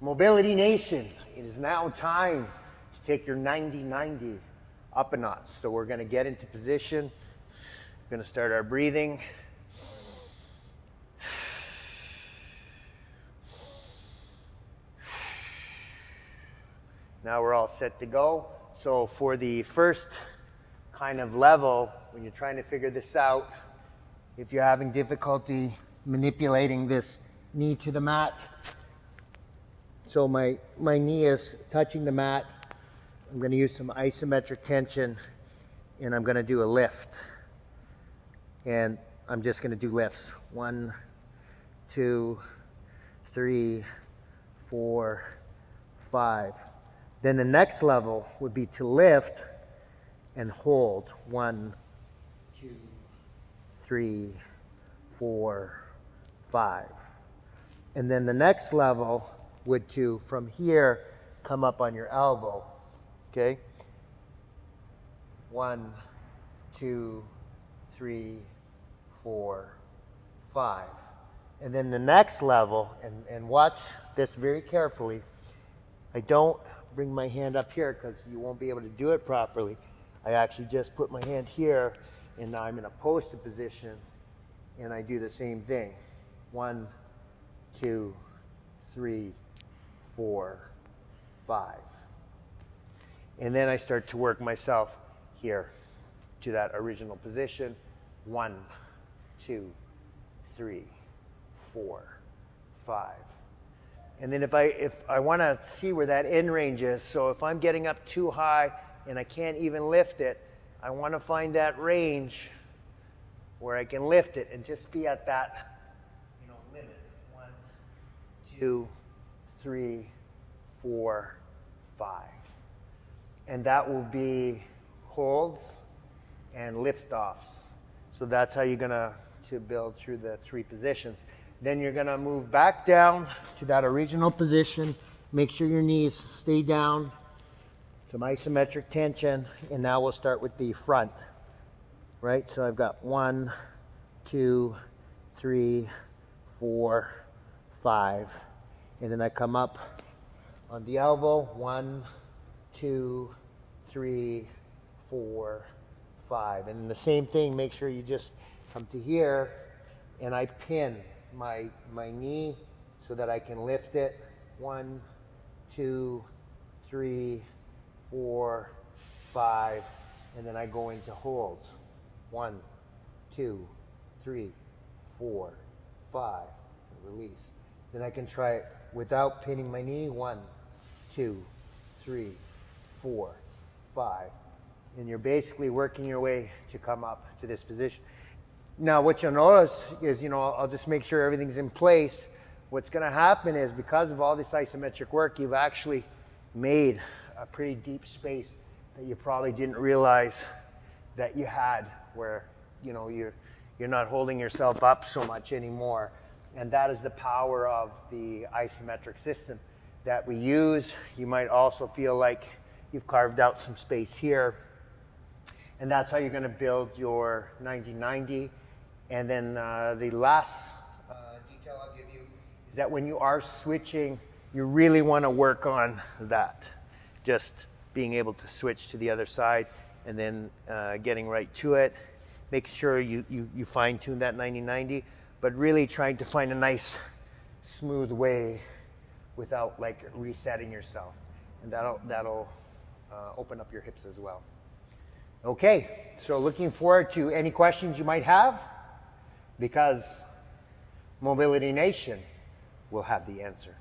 Mobility Nation, it is now time to take your 90-90 up a notch. So we're going to get into position. We're going to start our breathing. Now we're all set to go. So for the first kind of level, when you're trying to figure this out, if you're having difficulty manipulating this knee to the mat, so my knee is touching the mat, I'm going to use some isometric tension and I'm going to do a lift. And I'm just going to do lifts. 1, 2, 3, 4, 5. Then the next level would be to lift and hold. 1, 2, 3, 4, 5. And then the next level would to, from here, come up on your elbow. Okay? 1, 2, 3, 4, 5. And then the next level, and watch this very carefully. I don't bring my hand up here because you won't be able to do it properly. I actually just put my hand here and now I'm in a posted position and I do the same thing. 1, 2, 3, 4, 5. And then I start to work myself here to that original position. 1, 2, 3, 4, 5. And then if I want to see where that end range is, so if I'm getting up too high and I can't even lift it, I want to find that range where I can lift it and just be at that, limit. 1, 2, 3, 4, 5. And that will be holds and lift offs. So that's how you're gonna build through the 3 positions. Then you're gonna move back down to that original position. Make sure your knees stay down. Some isometric tension. And now we'll start with the front. Right, so I've got 1, 2, 3, 4, 5. And then I come up on the elbow. 1, 2, 3, 4, 5. And the same thing, make sure you just come to here and I pin my knee so that I can lift it. 1, 2, 3, 4, 5. And then I go into holds. 1, 2, 3, 4, 5. And release. Then I can try it without pinning my knee. 1, 2, 3, 4, 5. And you're basically working your way to come up to this position. Now what you'll notice is, I'll just make sure everything's in place. What's going to happen is because of all this isometric work, you've actually made a pretty deep space that you probably didn't realize that you had, where you're not holding yourself up so much anymore. And that is the power of the isometric system that we use. You might also feel like you've carved out some space here. And that's how you're going to build your 90-90. And then the last detail I'll give you is that when you are switching, you really want to work on that. Just being able to switch to the other side and then getting right to it. Make sure you fine tune that 90-90, but really trying to find a nice smooth way without resetting yourself. And that'll open up your hips as well. Okay, so looking forward to any questions you might have, because Mobility Nation will have the answer.